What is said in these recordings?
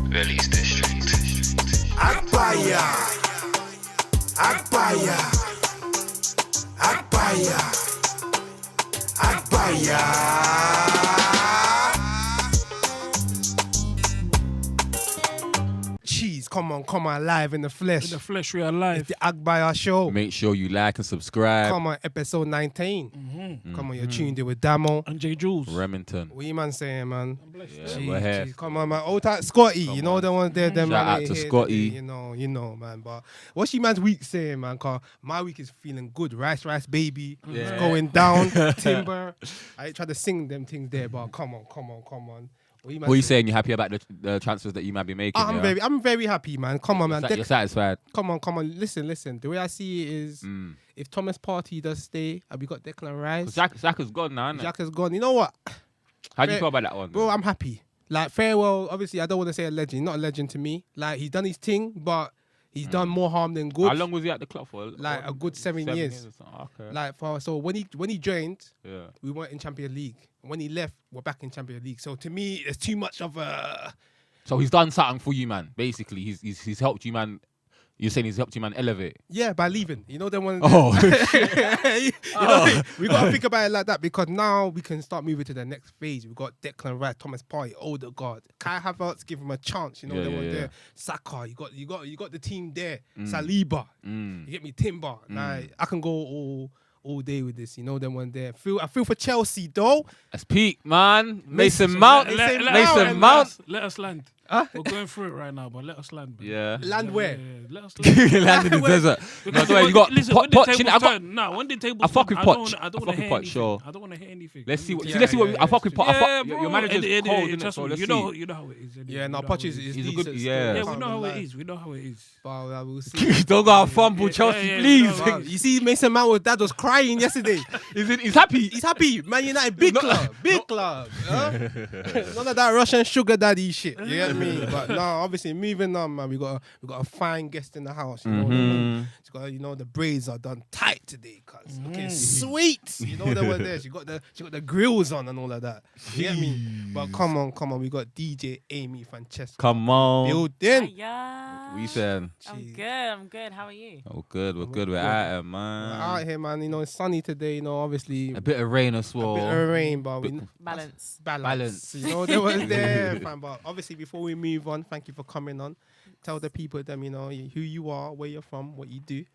Release District. Agbaya, Agbaya, Agbaya, Agbaya. Cheese, come on, live in the flesh. In the flesh, we are live. It's the Agbaya show. Make sure you like and subscribe. Come on, episode 19. Come on, you're tuned in with Damo. And J. Jules. Remington. What you man saying, man? Yeah, we're here. Come on, man. Old tight Scotty. Come you know on. the ones there. Them Shout man out ain't to here Scotty. today, you know, man. But what's your man's week saying, man? Cause my week is feeling good. Rice, baby. Yeah. It's going down. Timber. I ain't try to sing them things there, but come on. What are you saying? You happy about the transfers that you might be making? I'm very happy, man. Come on, man. You're satisfied? Come on. Listen. The way I see it is, if Thomas Partey does stay, and we got Declan Rice. Xhaka's gone now, isn't it? Xhaka's gone. You know what? How do you feel about that one? Bro, I'm happy. Like, farewell, obviously, I don't want to say a legend. He's not a legend to me. Like, he's done his thing, but he's done more harm than good. How long was he at the club for? Like, a good 7 years. or something. Okay. Like, so when he joined, Yeah. we weren't in Champions League. When he left, we're back in Champions League. So, to me, it's too much of a... So he's done something for you, man. Basically, he's helped you, man. You're saying he's helped you, man, elevate? Yeah, by leaving. You know, them ones... Oh. We got to think about it like that because now we can start moving to the next phase. We've got Declan Rice, Thomas Partey, Odegaard, Kai Havertz, give him a chance. You know, them ones there. Saka, you got the team there. Saliba, you get me, Timber. Like, I can go all day with this. You know, them one there. I feel for Chelsea though. That's peak, man. Mason Mount. Mason Mount. Let us land. Huh? We're going through it right now, but let us land. Man. Yeah. Land where? Yeah, let us land. Land in the desert. Because No, you got listen, Poch. when the tables turn, when the tables I fuck turn, with Poch. I don't I want to fuck hear with Poch, anything. sure. I don't want to hear anything. Let's see what. Yeah, Let's see what. yeah, I fuck with Poch. Yeah, Your manager's cold, innit? trust So me, let's you see. know how it is. Yeah, no, You know Poch how is it He's a decent good- still, yeah. Yeah, we can't know how lie. it is. We know how it is. But we'll see. Don't go and fumble, Chelsea, yeah, please. no, You see, Mason Mount with dad was crying yesterday. He's happy. He's happy. Man United, big club. Huh? None of that Russian sugar daddy shit. You get me? But no, obviously moving on, man. We got a fine guest in the house. You know, she's got, you know, the braids are done tight today, cuz looking sweet. You know, they were there. She got the grills on and all of that. You get me? But come on. We got DJ Amy Francesca. Come on. Building. Yeah. We saying. I'm good. How are you? Oh, good. We're good. We're out here, man. We're out here, man. You know, it's sunny today. You know, obviously A bit of rain as well. a bit of rain, but Balance. balance. You know, they were there, fam. But obviously, before we move on, thank you for coming on. Tell the people, you know, who you are, where you're from, what you do.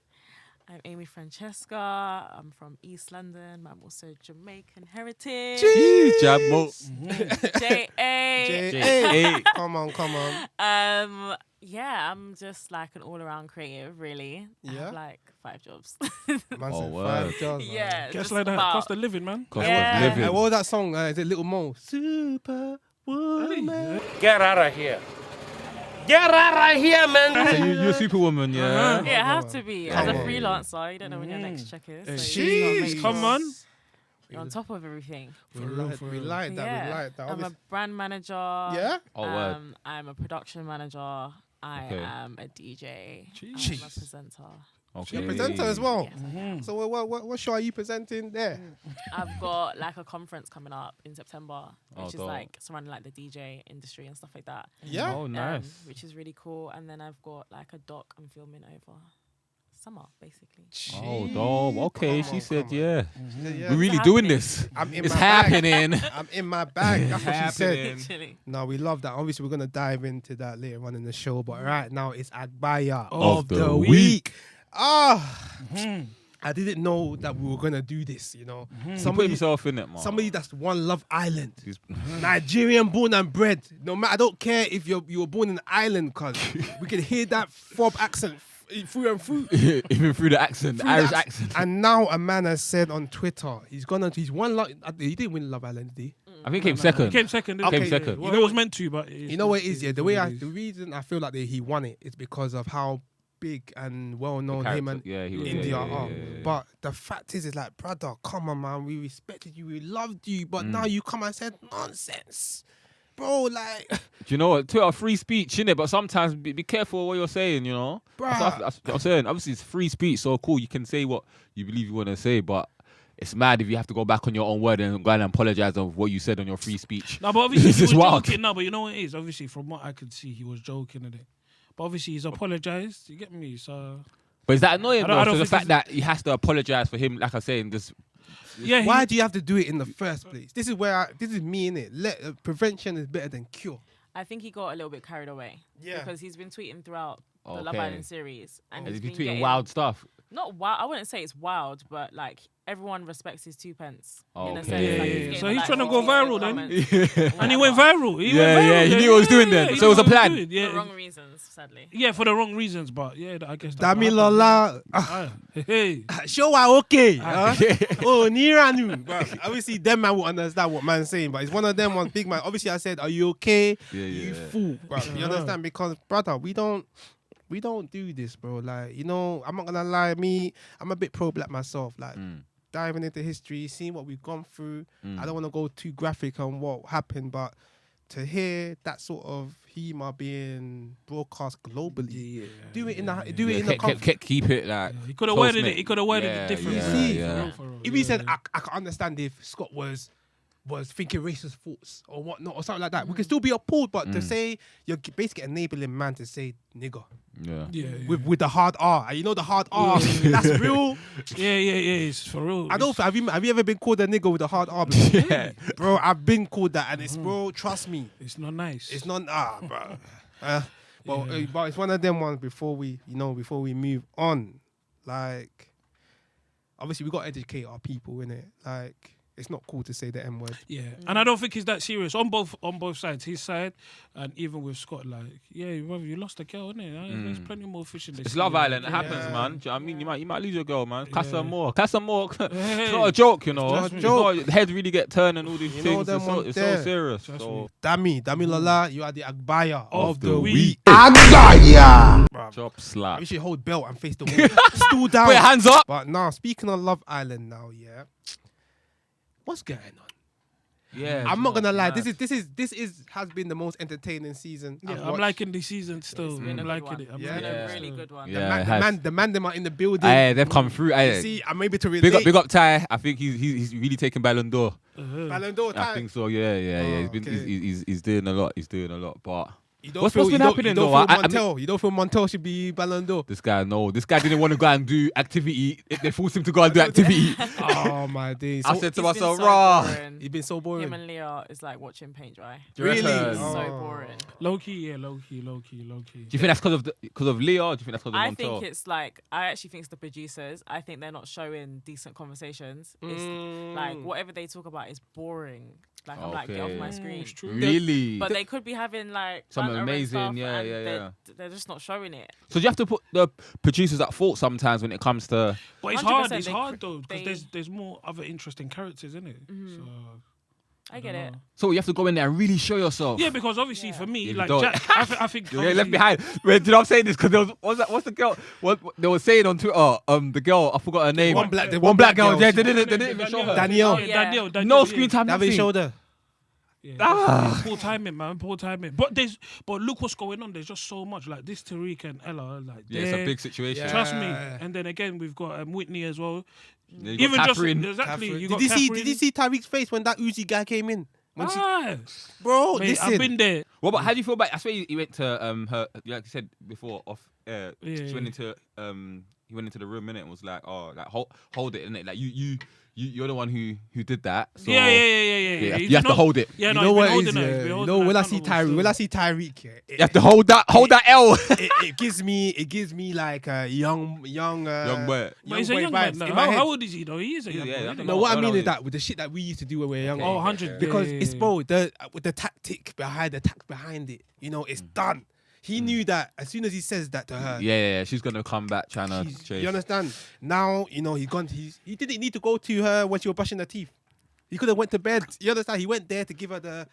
I'm Amy Francesca. I'm from East London. I'm also Jamaican heritage. Jeez, Jabmo. J.A. J.A. Come on. Yeah, I'm just like an all-around creative, really. I Yeah? have like 5 jobs. Man Oh, said word. 5 jobs, man. Yeah. Guess just like that. about. Cost of living, man. Cost Yeah. of living. Hey, what was that song? Is it Little Mo? Superwoman. Get out of here. Get out of here, man. So you're a superwoman, yeah? Yeah, I have to be. As a Come on. freelancer, you don't know when your next check is. So you Jeez. gotta make Come sure on. You're on top of everything. We like that. Yeah. We like that. I'm a Obviously- brand manager. Yeah? Oh, word. I'm a production manager. I Okay. am a DJ. I'm a Jeez. presenter. Okay. You're a presenter as well. Yes. So what show are you presenting there? I've got like a conference coming up in September, Oh, which is dope. like surrounding like the DJ industry and stuff like that. Yeah? Oh, nice. Which is really cool. And then I've got like a doc I'm filming over summer, basically. Oh, dope. Okay, Come she on, said, come on. yeah. Yeah. We're really It's doing happening. this. I'm in It's my bag. happening. I'm in my bag. That's what she said. Happening. Literally. No, we love that. Obviously, we're going to dive into that later on in the show. But right now, it's Agbaya Of the week. I didn't know that we were going to do this, you know. He put Somebody, himself in it, man. somebody that's one Love Island. He's- Nigerian born and bred. No matter, I don't care if you were born in Ireland, cause we can hear that fob accent through and through. Even through the accent, the Through Irish that- accent. And now a man has said on Twitter he's one love. He didn't win Love Island, did he? I think he came second. He came second. didn't Okay. he? Came second. Well, it was meant to, but You know what it is, yeah. The way what it the is. reason I feel like he won it is because of how big and well known him and Yeah, he was. India yeah, are. yeah. But the fact is like, brother, come on, man. We respected you, we loved you, but now you come and said nonsense, bro. Like, Do you know what? Twitter, free speech, innit? But sometimes be careful what you're saying, you know? Bruh. That's what I'm saying. Obviously, it's free speech, so cool. You can say what you believe you want to say, but it's mad if you have to go back on your own word and go and apologize of what you said on your free speech. No, but obviously This he is was wild. joking. No, but you know what it is? Obviously, from what I could see, he was joking in it. But obviously, he's apologized. You get me? So But is that annoying I don't though? So the think fact it's- that he has to apologize for him, like I say, in this. yeah, Why do you have to do it in the first place? This is this is me in it. Prevention is better than cure. I think he got a little bit carried away. Yeah. Because he's been tweeting throughout the Love Okay. Island series. And Has he's he been been tweeting getting, wild stuff? Not wild. I wouldn't say it's wild, but like everyone respects his 2 pence. In a Okay. sense. Yeah, Like, yeah, getting, so he's like, trying to go all these viral then. comments. and he went viral. He went Yeah, viral. yeah, he knew what he was doing then. he So it was knew a what he plan. doing, Yeah, For the wrong reasons, sadly. yeah, for the wrong reasons, but yeah, I guess. that's Dami what happened. Lola. Hey, Show are okay. Oh, Niranu. But obviously, them man will understand what man's saying. But it's one of them ones, big man. Obviously, I said, "Are you okay?" Yeah, You yeah. fool. Bruv. You understand? Because brother, we don't do this, bro. Like, you know, I'm not gonna lie. I'm a bit pro-black myself. Like, diving into history, seeing what we've gone through. I don't want to go too graphic on what happened, but to hear that sort of humor being broadcast globally, do it in the comfort. Keep it like. he could have close worded knit. it. He could have worded Yeah, it differently. yeah, See? yeah. For real, If he said, I can understand if Scott was thinking racist thoughts or whatnot or something like that, we can still be appalled. But to say you're basically enabling man to say nigger Yeah. yeah, with the hard R, and you know the hard R, that's real. yeah, it's for real. I don't. Have you ever been called a nigger with a hard R? Before? Bro, I've been called that, and it's bro. Trust me, It's not nice. it's not bro. But it's one of them ones. Before we move on, like obviously we got to educate our people, innit? Like it's not cool to say the N word. Yeah, and I don't think it's that serious on both sides. His side, and even with Scott, like, yeah, brother, you lost a girl, innit? There's plenty more fish in this. It's sea, Love like, Island. It happens, Yeah. man. Do you know what I mean? You might lose your girl, man. Cast Yeah. her more. Cast her more. It's Hey. not a joke, you know. not a It's joke. not- heads really get turned and all these You know things. them It's so ones there. serious. Trust So, Dami Lola, you are the Agbaya of the week. week. Agbaya. drop slap. We should hold belt and face the wall. Stool down. Put your hands up. But now, speaking of Love Island now, yeah. What's going on? Yeah. I'm not gonna lie. mad. This has been the most entertaining season. Yeah, I've I'm watched. liking the season still. It's been a I'm good liking one. it. I'm Yeah. It's been liking a it really still. good one. Yeah, it the has. man them are in the building. Aye, they've come through. You Aye. see, I'm able to relate. Big up Ty. I think he's really taking Ballon d'Or. Ballon d'Or I time. think so. Yeah. He's been okay. he's doing a lot. He's doing a lot. But You don't What's feel, been you don't- happening you don't though? feel I mean- Montel. You don't feel Montel should be Ballon d'Or. this guy didn't want to go and do activity. They forced him to go and do activity. Oh my days. I So, said to He's been myself, so raw. boring. he's been so boring. Him and Leah is like watching paint dry. Really? It's Oh. so boring. Low key, yeah, low key. Do you think that's because of Leah? Or do you think that's because of I Montel? think it's like, I actually think it's the producers. I think they're not showing decent conversations. It's like whatever they talk about is boring. Like I'm like, get off my Okay. screen. It's true. Really? But they could be having like Something banter and amazing, stuff, yeah, and yeah. they're just not showing it. So do you have to put the producers at fault sometimes when it comes to? But it's 100% hard. It's they hard though because they- there's more other interesting characters in it. So I get it. So you have to go in there and really show yourself. yeah, because obviously for me, you like don't. Jack, I think You're left obviously- behind. Wait, did I say this? Because what's the girl? What they were saying on Twitter? The girl, I forgot her name. One black- the one black girl. girl. Yeah, they didn't even show her. Danielle. Yeah. Danielle, No yeah. screen time. David Nothing. Shoulder. Yeah, poor timing, man. Poor timing. But look what's going on. There's just so much. Like this Tyrique and Ella. Like Yeah, it's a they're- big situation. Yeah. Trust me. And then again, we've got Whitney as well. Yeah, you got Even Catherine. just exactly. You Did got you see? Catherine. Did you see Tyrique's face when that Ouzy guy came in? When she, Ah, bro, mate, listen. I've been there. What about how do you feel about? I swear he went to her, like you said before, off. Yeah. She went into he went into the room innit, and was like, oh, like hold it innit, like you're the one who did that. So Yeah. You He's have to not- hold it. Yeah, You no, know he's what been it is? holding her, he's Yeah. been You holding know her when I see accountable Tyrique, still. yeah, You have to hold that L. it gives me like a young Young boy. But he's a boy young vibes man. in my head. How old is he though? He is a young Yeah, boy. I isn't don't he? No, what I No, mean no, is that with the shit that we used to do when we were younger. Oh, 100. Because yeah, it's yeah, bro, with the tactic behind it, you know, it's done. He knew that as soon as he says that to her, Yeah, she's gonna come back trying to she's- chase. you understand? Now, you know, he didn't need to go to her when she was brushing her teeth. He could have went to bed. You understand? He went there to give her the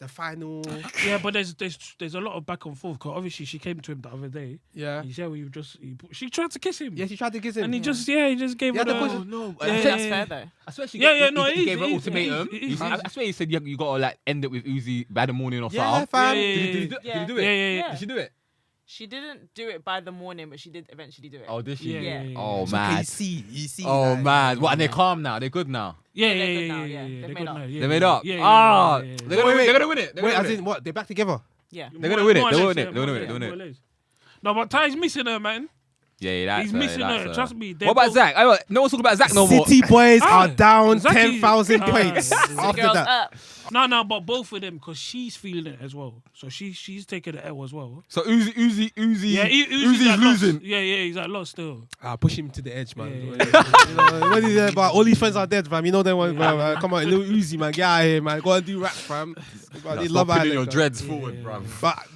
final. Yeah, but there's a lot of back and forth. Cause obviously she came to him the other day. Yeah. He said she tried to kiss him. Yeah, she tried to kiss him. And he just gave her Yeah, the the. push- no, I Yeah, think yeah, that's yeah. fair though. I swear she It gave her is, ultimatum. it is. I swear he said you gotta like end it with Ouzy by the morning or Yeah, something. fam. Yeah, Did he do it? Yeah. Did he do it? Yeah. Did she do it? She didn't do it by the morning, but she did eventually do it. Oh, did she? Yeah. Oh, So man. you see. Oh, like, man. What, and they're calm now? They're good now? Yeah. They're good now, Yeah. They've They're made good up. now. They made up? Yeah. They're going to win it. Wait, as in what? They're back together. Yeah. They're going to win it. More or They're less, going to more or win less, it. more or less. No, but Ty's missing her, man. Yeah, that's He's missing her. Trust me. What about Zach? No one's talking about Zach no more. City boys are down Exactly. 10,000 points The after girls that. up. No, but both of them, because she's feeling it as well. So she's taking the L as well. So Ouzy's Uzi's at loss. losing. Yeah, he's at loss still. Push him to the edge, man. Yeah. You know, what is it about? All these friends are dead, fam. You know them ones, man. Come on, little Ouzy, man. Get out of here, man. Go and do rap, fam. They love Stop putting Island, your fam. dreads forward, bro.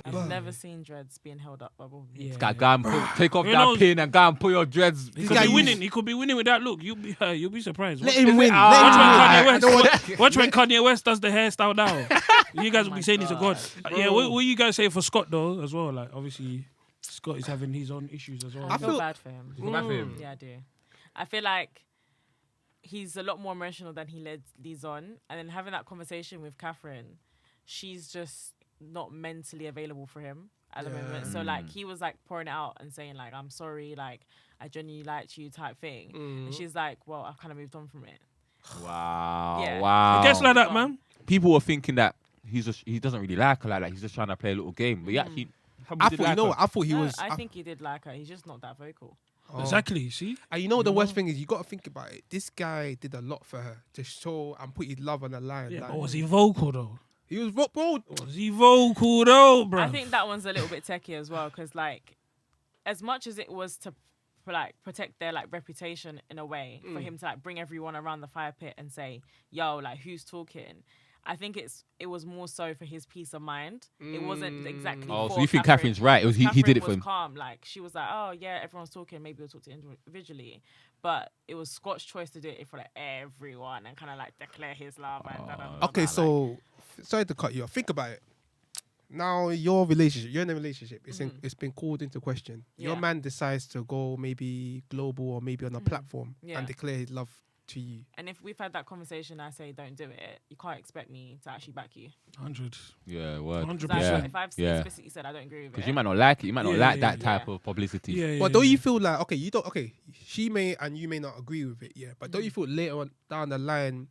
I've never seen dreads being held up by Bobby. Yeah. Go and take off Who that knows? pin and go and put your dreads. He guy could be used- winning. He could be winning with that look. You'll be surprised. Let Watch him win. Watch when Kanye West does the hairstyle now. You guys will be saying he's a god. Yeah, what you guys say for Scott though as well? Like obviously, Scott is having his own issues as well. I feel feel- bad for him. feel bad for him? Yeah, I do. I feel like he's a lot more emotional than he leads on. And then having that conversation with Catherine, she's just not mentally available for him at the moment. So like he was like pouring it out and saying like, I'm sorry, like I genuinely liked you type thing. And she's like, well, I've kind of moved on from it. Wow. Yeah. Wow. It gets like that, man. People were thinking that he doesn't really like her like that. He's just trying to play a little game. But he actually, I thought, you know what? I thought he No, was. I think he did like her. He's just not that vocal. Exactly. See. And you know the worst thing is you got to think about it. This guy did a lot for her to show and put his love on the line. Yeah, like, but was he vocal though? he was bro. Was he vocal though, bro? I think that one's a little bit techie as well, because like, as much as it was to like protect their like reputation in a way, for him to like bring everyone around the fire pit and say, "Yo, like who's talking?" I think it was more so for his peace of mind. It wasn't exactly. Oh, for so you think Catherine. Catherine's right? It was he did it for was him. calm. Like she was like, "Oh yeah, everyone's talking. Maybe we'll talk to individually." But it was Scott's choice to do it for like everyone and kind of like declare his love. And Okay, so sorry to cut you off. Think about it. Now your relationship, you're in a relationship. It's been called into question. Your Yeah. man decides to go maybe global or maybe on a platform Yeah. and declare his love to you. And if we've had that conversation, I say don't do it. You can't expect me to actually back you. 100. Yeah, word. 100%. Like, if I've Yeah. explicitly said I don't agree with Because it, you might not like it. You might not Yeah, like yeah, that yeah. type of publicity. Yeah. But don't you feel like she may and you may not agree with it, yeah. But don't you feel later on down the line,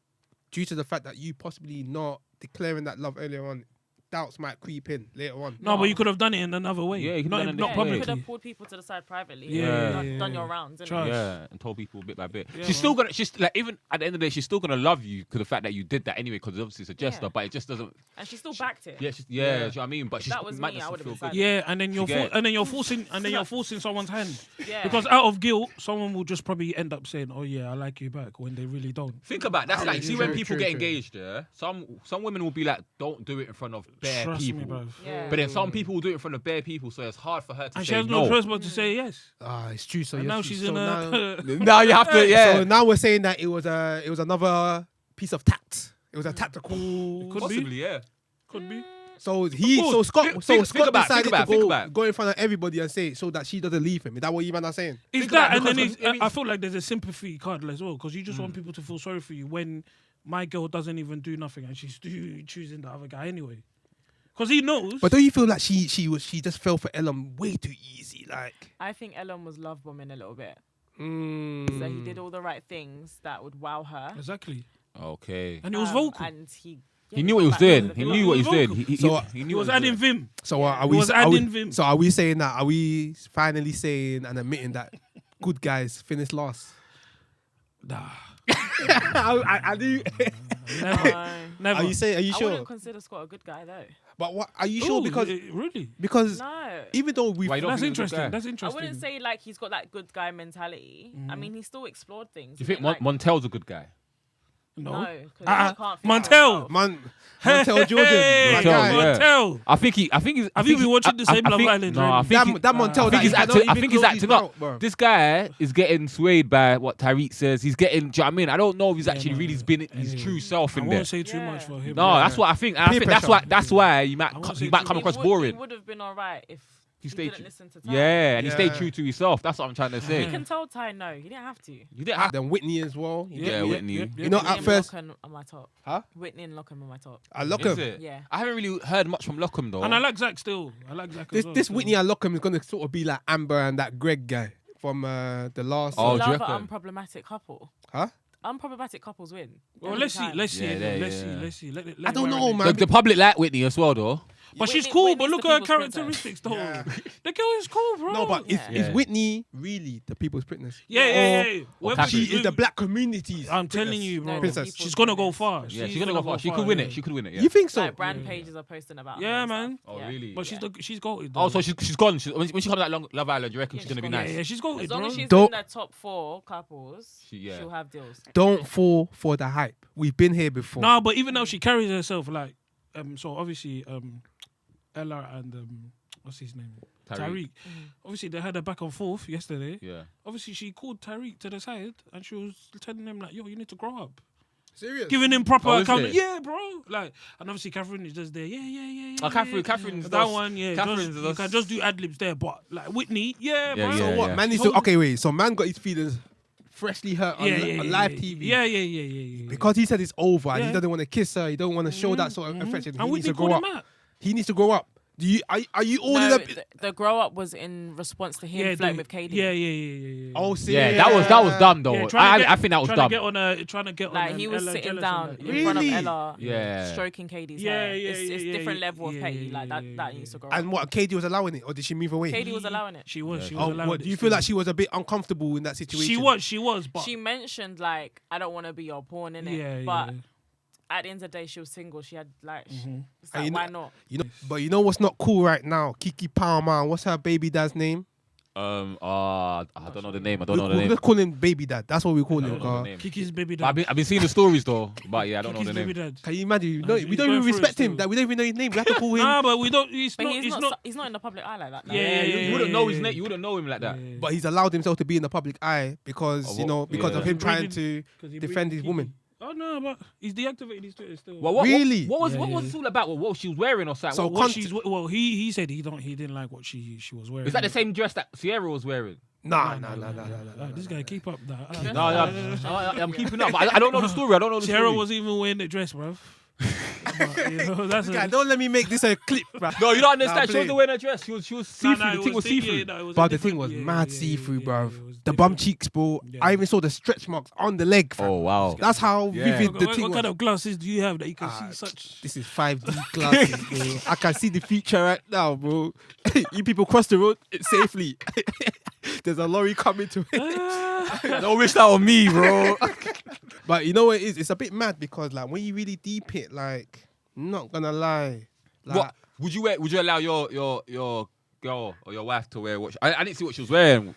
due to the fact that you possibly not declaring that love earlier on, doubts might creep in later on. No, but you could have done it in another way. Yeah, you could not have in, done it not in a you way. could publicly. have pulled people to the side privately. Yeah, and yeah, done yeah. your rounds. Innit? Trust. Yeah, and told people bit by bit. Yeah, She's man. still gonna. She's like even at the end of the day, she's still gonna love you because the fact that you did that anyway. Because obviously it's a gesture, Yeah. but it just doesn't. And she still backed it. Yeah, do you know what I mean? But she's that was might me, just I would've feel been good. silent. Yeah, and then you're get it? forcing someone's hand. Yeah. Because out of guilt, someone will just probably end up saying, "Oh yeah, I like you back," when they really don't. Think about it, that's like see true, when people true, get true. engaged. Yeah, some women will be like, "Don't do it in front of bare Trust people." me, bro. Yeah. But then some people will do it in front of bare people, so it's hard for her to And say she has no no. choice but to say yes. It's true. So And yes, now so she's in now, a. Now you have to, yeah. So now we're saying that it was another piece of tact. It was a tactical. Could Possibly, be. yeah. Could be. So course. Scott Think Scott about it, decided think about to it. go in front of everybody and say it so that she doesn't leave him. Is that what you man are saying? Is Think that, about it, and then because it's, it means- I feel like there's a sympathy card as well, because you just want people to feel sorry for you when my girl doesn't even do nothing and she's choosing the other guy anyway. Because he knows. But don't you feel like she just fell for Elom way too easy? Like, I think Elon was love bombing a little bit. So mm, he did all the right things that would wow her. Exactly. Okay. And he was vocal. And he He knew what he was doing. He knew what he was doing. He So, He knew was what adding doing. vim. so are He we? was Are we, adding vim. so are we saying that? Are we finally saying and admitting that good guys finish last? Nah. I do. Never. Are you saying? Are you I sure? wouldn't consider Scott a good guy though. But what? Are you sure? Ooh, Because really? No. even though we Why you don't That's think he was a good interesting. guy? That's I interesting. wouldn't say like he's got that good guy mentality. I mean, he still explored things. Do you think Like, Montel's a good guy? No. no, 'cause he can't fix Montel. himself. Montel Jordan, my Montel, guy. yeah. Montel. I think he's. Have you been watching the same Love Island, No, right? I think. That Montel. I think he's that acting. I cannot think even he's close his acting up. mouth, bro. This guy is getting swayed by what Tyrique says. He's getting. Do you know what I mean? I don't know if he's actually no, really been his true self I in there. won't say too Yeah. much for him. No, that's what I think. And I Peer think that's pressure. why. That's why you might I won't say you might too come much. across He boring. would have been alright if He didn't stayed. listen to Ty. Yeah, and he stayed Yeah. true to himself. That's what I'm trying to say. You can tell Ty no. You didn't have to. You didn't have. Then Whitney as well. Yeah, Whitney. You know, Whitney at and first, Lockham on my top. Huh? Whitney and Lockham on my top. I look Is him. it? Yeah. I haven't really heard much from Lockham though. And I like Zach still. I like Zach. as well, This so. Whitney I look him is gonna sort of be like Amber and that Greg guy from the last. Oh, do you Love reckon? an unproblematic couple. Huh? Unproblematic couples win. Well, Every let's see. time. Let's see. Yeah, it, yeah, Let's see. yeah. Let's see. Let I don't know, marinate. man. The public like Whitney as well though. But she's Whitney- cool. But Whitney's look the at her people's princess. characteristics, though. Yeah. The girl is cool, bro. No, but is Yeah. Whitney really the people's princess? yeah. Or Whether She Catherine. is the black community's. I'm telling princess. you, bro. No, Princess. She's gonna go far. Yeah, she's gonna go far. She could win it. She could win it. Yeah. You think so? Like brand pages are posting about. her Yeah, and man. stuff. Oh Yeah. really? But she's goated. Oh, so she's gone. When she comes out Love Island, you reckon she's Yeah, gonna be she's nice? yeah, she's goated, As long bro. as she's Don't- in the top 4 couples, Yeah. she'll have deals. Don't fall for the hype. We've been here before. No, but even though she carries herself like, so obviously, Ella and what's his name? Tyrique. Obviously, they had a back and forth yesterday. Yeah. Obviously, she called Tyrique to the side and she was telling him like, "Yo, you need to grow up." Serious. Giving him proper Oh, is account. it? Yeah, bro. Like, and obviously Catherine is just there. Yeah. Oh, Catherine's that those- one. Yeah, Catherine's you those- can just do ad libs there. But like Whitney, yeah, Yeah, bro. So yeah, what? yeah. Man needs to. Okay, wait. So man got his feelings freshly hurt on, on live TV. Yeah. Because he said it's over and he Yeah. doesn't want to kiss her. He don't want to show that sort of affection. And He needs Whitney to grow called up. him out. He needs to grow up. Are you all in No, a the grow up was in response to him flirting with KD. Yeah. Oh, see, Yeah, that was dumb though. Yeah, trying to I think that was trying dumb. Trying to get on. Like he was Ella sitting jealous down and that. in front of Really? Ella, Yeah. stroking KD's Yeah, hair. yeah, It's yeah, different yeah, level of yeah, petty. yeah, Like that yeah, needs to grow And up. what? Katie was allowing it, or did she move away? KD was allowing it. She was Oh, allowed what? it Do you feel still. like she was a bit uncomfortable in that situation? She was, but She mentioned like, I don't want to be your pawn in it. Yeah, but yeah. at the end of the day, she was single. She had like, it's And like you know- why not? But you know what's not cool right now? Keke Palmer. What's her baby dad's name? I don't know the name. I don't know the We're name. just calling him baby dad. That's what we call I him. don't know the name. Kiki's baby But dad. I've been seeing the stories though. But yeah, I don't know Kiki's the name. baby dad. Can you imagine? We He's don't even going through it respect him. still. That we don't even know his name. We have to call him. Nah, but we don't. It's But not. he's It's not. not. He's not in the public eye like that. Yeah, yeah, You wouldn't know his name. You wouldn't know him like that. Yeah. But he's allowed himself to be in the public eye because Oh, you know because yeah. of him trying Breathing- to 'Cause he defend breathed his Kiki. woman. Oh no, but he's deactivated his Twitter still. Well, Really? What was Yeah, what yeah, was this all about? What she was wearing or something? So What Cont- he said he didn't like what she was wearing. Is that the same dress that Sierra was wearing? Nah. This guy keep up that. No, I'm keeping up. But I don't know the story. I don't know the Sarah story. was even wearing the dress, bruv. But, you know, that's Guy, don't let me make this a clip, bro. No, you don't understand. She play. wasn't wearing a dress. She was see-through. The thing was see-through. But the thing was mad see-through, bro. The bum cheeks, bro. Yeah. I even saw the stretch marks on the leg, fam. Oh wow. That's how Yeah. vivid the What thing kind was. of glasses do you have that you can see such? This is 5D glasses, bro. I can see the future right now, bro. You people cross the road safely. There's a lorry coming to it. Don't wish that on me, bro. But you know what it is? It's a bit mad because like when you really deep it, like, not gonna lie. Like, What would you wear? Would you allow your girl or your wife to wear what? I didn't see what she was wearing.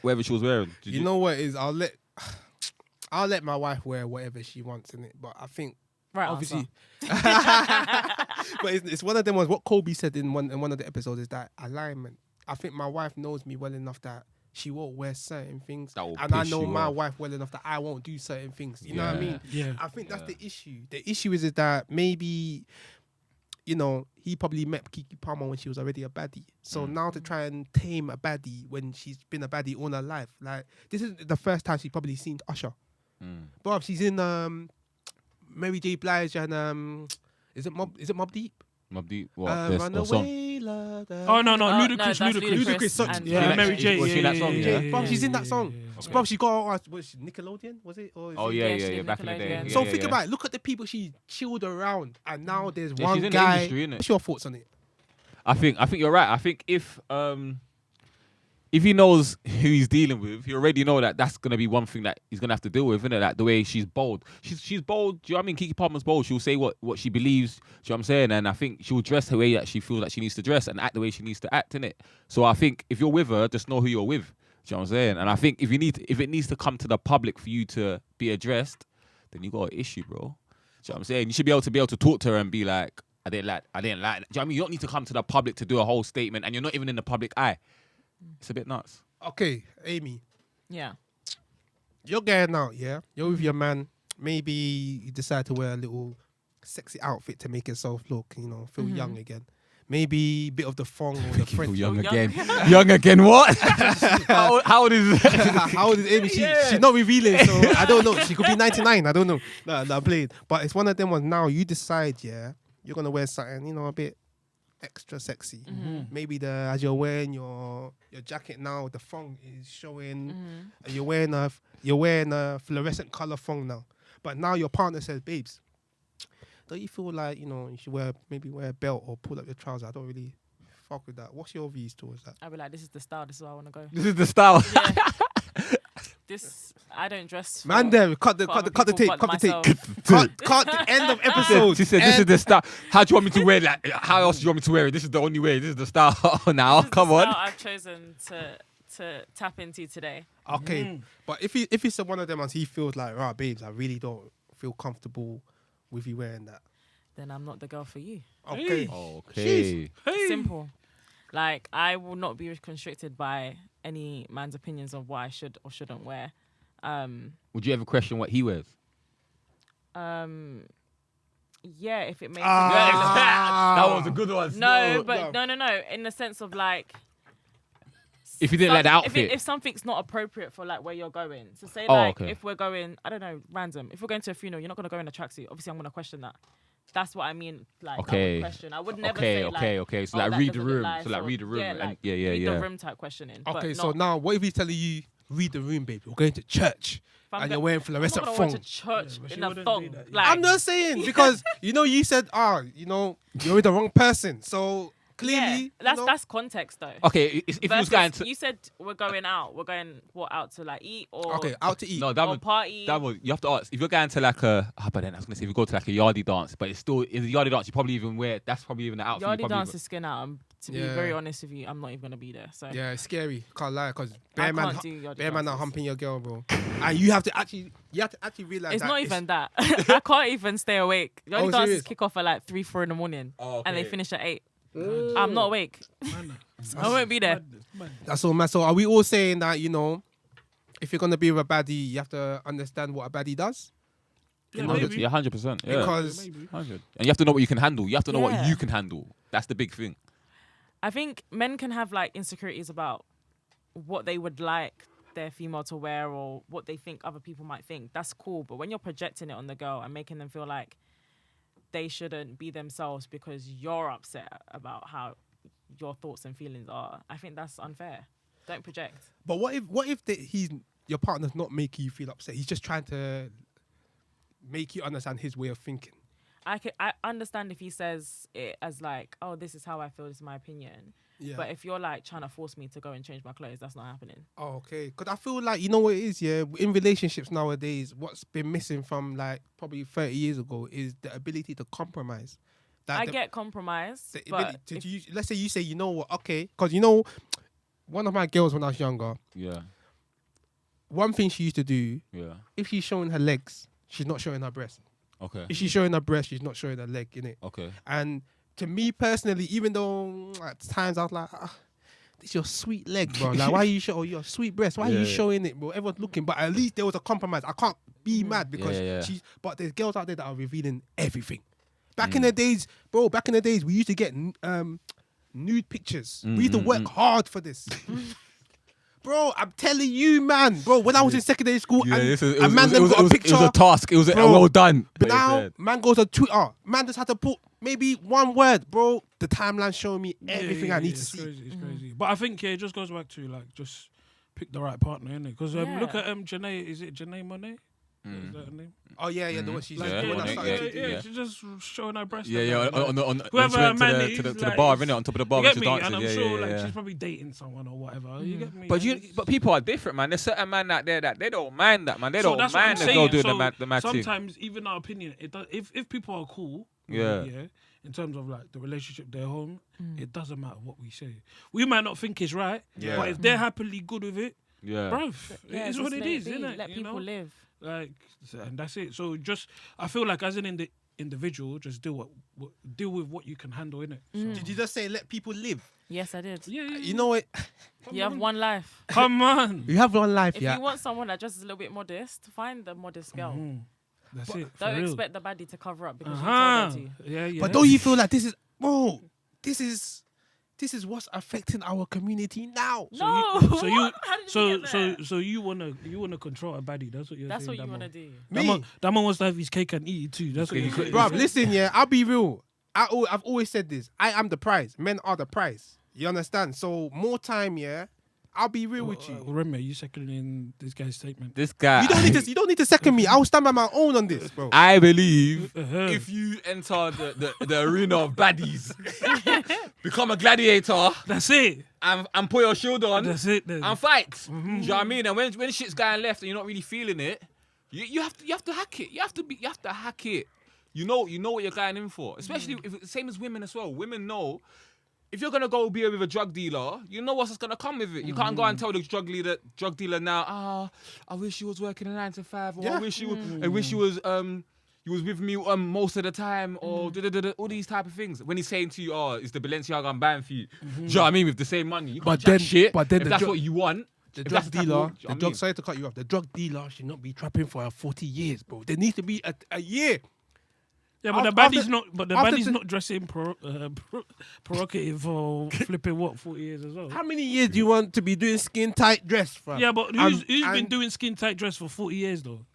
Whatever she was wearing. Did you know what it is? I'll let my wife wear whatever she wants in it. But I think Right. obviously Answer. but it's one of them ones. What Kobe said in one of the episodes is that alignment. I think my wife knows me well enough that she won't wear certain things, That will and I piss know you my off. wife well enough that I won't do certain things. You know what I Yeah. mean? Yeah. I think that's Yeah. the issue. The issue is that maybe, you know, he probably met Keke Palmer when she was already a baddie. So now to try and tame a baddie when she's been a baddie all her life, like this is the first time she's probably seen Usher. But she's in Mary J. Blige and is it Mobb Deep? Mobb Deep. What? This Run or song? away, love. Oh no, no, Ludacris, that's Ludacris. Ludacris, such- and- Yeah, She Mary like- J. was she in that song, yeah? Bro, she's in that song. yeah. Bro, she got was she Nickelodeon? Was it? Or is Oh it- yeah, Yeah, yeah, she yeah. did Back in the day. Nickelodeon. Yeah, So yeah, think yeah. about it. Look at the people she chilled around, and now there's Yeah, one she's in the guy. industry, innit? What's your thoughts on it? I think you're right. I think if he knows who he's dealing with, he already know that that's gonna be one thing that he's gonna have to deal with, isn't it? Like the way she's bold. She's bold. Do you know what I mean? Keke Palmer's bold. She'll say what she believes. Do you know what I'm saying? And I think she'll dress the way that she feels like she needs to dress and act the way she needs to act, innit? So I think if you're with her, just know who you're with. Do you know what I'm saying? And I think if it needs to come to the public for you to be addressed, then you got an issue, bro. Do you know what I'm saying? You should be able to talk to her and be like, I didn't like. Do you know what I mean? You don't need to come to the public to do a whole statement, and you're not even in the public eye. It's a bit nuts. Okay, Amy, Yeah. you're going out, yeah? You're with your man. Maybe you decide to wear a little sexy outfit to make yourself look, feel young again. maybe a bit of the thong or the French. Young young. again. Young again, what? how old is How old is Amy? She's not revealing, so I don't know. She could be 99. I don't know. No, I played. But it's one of them ones. Now you decide, you're gonna wear something, a bit extra sexy. Maybe as you're wearing your jacket now, the thong is showing. And you're wearing a fluorescent color thong now. But now your partner says, babes, don't you feel like you should wear a belt or pull up your trousers? I don't really fuck with that. What's your views towards that? I'll be like, this is the style. This is where I want to go. This is the style. Yeah. I don't dress. Man, there, cut the tape. Cut the tape. Cut the end of episode. She said, "This is the style. How do you want me to wear that? How else do you want me to wear it? This is the only way. This is the style." Now, This is come the on. style I've chosen to tap into today. Okay, but if he's one of them ones, he feels like, right, babes, I really don't feel comfortable with you wearing that. Then I'm not the girl for you. Okay. Okay. Simple. Like, I will not be constricted by any man's opinions of what I should or shouldn't wear. Would you ever question what he wears? Yeah, if it makes That was a good one. no. In the sense of like, If you didn't like the outfit. if something's not appropriate for like where you're going, so say Oh, like okay. if we're going, I don't know, random. If we're going to a funeral, you're not gonna go in a tracksuit. Obviously, I'm gonna question that. That's what I mean. Like, Okay. I would question. I would never Okay, say okay, like, okay. So oh, like that read the doesn't look room. nice, So like or- read the room. Yeah, And like, yeah. read the room type questioning. Okay, but so not, now what if he's telling you, read the room, baby? We're going to church. if I'm And go- you're wearing I'm fluorescent not gonna thong. watch a church but she in a wouldn't thong. do that. Like, I'm not saying because you said, you're with the wrong person. So clearly, yeah, that's context though. Okay, if he was Versus, going to. you said we're going out. We're going out to like eat or okay, out to eat. No, that or would. party. That would, you have to ask if you're going to like but then I was gonna say if you go to like a yardie dance, but it's still in the yardie dance. You probably even wear that's probably even the outfit. you Yardie probably dance even- is skin out. To be Yeah. very honest with you, I'm not even gonna be there. So Yeah, it's scary. Can't lie, because I bear man can't do yardie are dances. humping your girl, bro. And you have to actually realize it's that not even that. I can't even stay awake. Yardie Oh, dances serious? kick off at like 3, 4 in the morning, Oh, and they okay. finish at 8. I'm not awake. I won't be there. That's all, man. So are we all saying that if you're gonna be with a baddie, you have to understand what a baddie does? Yeah, order maybe. Yeah, 100%. Yeah, Because 100. And you have to know what you can handle. You have to know what Yeah. you can handle. That's the big thing. I think men can have like insecurities about what they would like their female to wear or what they think other people might think. That's cool. But when you're projecting it on the girl and making them feel like they shouldn't be themselves because you're upset about how your thoughts and feelings are, I think that's unfair. Don't project. but what if your partner's not making you feel upset? He's just trying to make you understand his way of thinking. I understand if he says it as like, oh, this is how I feel, this is my opinion. Yeah. But if you're like trying to force me to go and change my clothes, that's not happening. Oh, okay. Because I feel like, you know what it is, yeah? In relationships nowadays, what's been missing from like probably 30 years ago is the ability to compromise. I get compromise, the but ability to let's say you say, you know what, okay. Because, one of my girls when I was younger, Yeah. one thing she used to do, Yeah. if she's showing her legs, she's not showing her breast. Okay. If she's showing her breast, she's not showing her leg, innit? Okay. And to me personally, even though at times I was like, this is your sweet leg, bro. Like, why are you showing your sweet breast? Why are you Yeah. showing it, bro? Everyone's looking, but at least there was a compromise. I can't be mad because Yeah. but there's girls out there that are revealing everything. Back in the days, bro, we used to get nude pictures. We used to work hard for this. Bro, I'm telling you, man. Bro, when I was in secondary school, Yeah, and it a man then got a picture. It was a task. It was Bro, well done. But now, man goes on Twitter. Man just had to put maybe one word, bro. The timeline's showing me everything I need to it's see. Crazy, it's crazy. But I think it just goes back to like just pick the right partner, innit? Because Yeah. look at Janae. Is it Janae Monet? Is that her name? Oh yeah, the one she's Like, Yeah, the one yeah, that started to do. yeah. she's just showing her breast. Yeah, and yeah. that, like, On the whoever she went her man to is, the like, bar, it's- innit? On top of the bar, You when get she's me? dancing. And I'm Yeah, sure yeah, like yeah. she's probably dating someone or whatever. You get me? But people are different, man. There's certain man out there that they don't mind that, man. They So don't that's what I'm mind the girl saying. doing So the mad thing. sometimes, even our opinion, it does. If people are cool, Yeah. in terms of like the relationship, their home, it doesn't matter what we say. We might not think it's right, Yeah. but if they're happily good with it, Yeah. bruv, Yeah, it is just what it let is, be. isn't it? Let people live. Like, and that's it. So just, I feel like as an individual, just deal with what you can handle, innit? So, Did you just say let people live? Yes, I did. yeah, You know what? You have one life. Come on. You have one life, If yeah. you want someone that dresses a little bit modest, find the modest girl. That's it. For Don't real. expect the baddie to cover up because you Uh-huh. told her to. Yeah, yeah. But don't you feel like this is, bro? this is what's affecting our community now. No. So you, How did you get there? so you wanna control a baddie? That's what you're That's saying. what you want want to do. That man wants to have his cake and eat it too. That's what you're saying. Bruv, listen, yeah, I'll be real. I've always said this. I am the prize. Men are the prize. You understand? So more time, yeah. I'll be real with you. Remy, you seconding this guy's statement? This guy. You don't need to second me. I'll stand by my own on this, bro. I believe Uh-huh. if you enter the arena of baddies, become a gladiator, That's it. and put your shield on, That's it. Then. and fight. Do you know what I mean? And when shit's going left and you're not really feeling it, you have to hack it. You have to hack it. You know what you're going in for. Especially if it's the same as women as well. Women know if you're gonna go be with a drug dealer, you know what's gonna come with it. You can't go and tell the drug dealer now, I wish you was working a 9 to 5, or I wish you was you was with me most of the time, or all these type of things. When he's saying to you, it's the Balenciaga I'm buying for you. Do you know what I mean? With the same money, you can't jack shit. But then if that's what you want. The if drug that's the type dealer, of- do you know what I mean? sorry to cut you off. The drug dealer should not be trapping for 40 years, bro. There needs to be a year. Yeah, but the After- baddie's not. But the after baddie's the- not dressing provocative or flipping 40 years as well. How many years do you want to be doing skin tight dress, fam? Yeah, but who's been and- doing skin tight dress for 40 years though?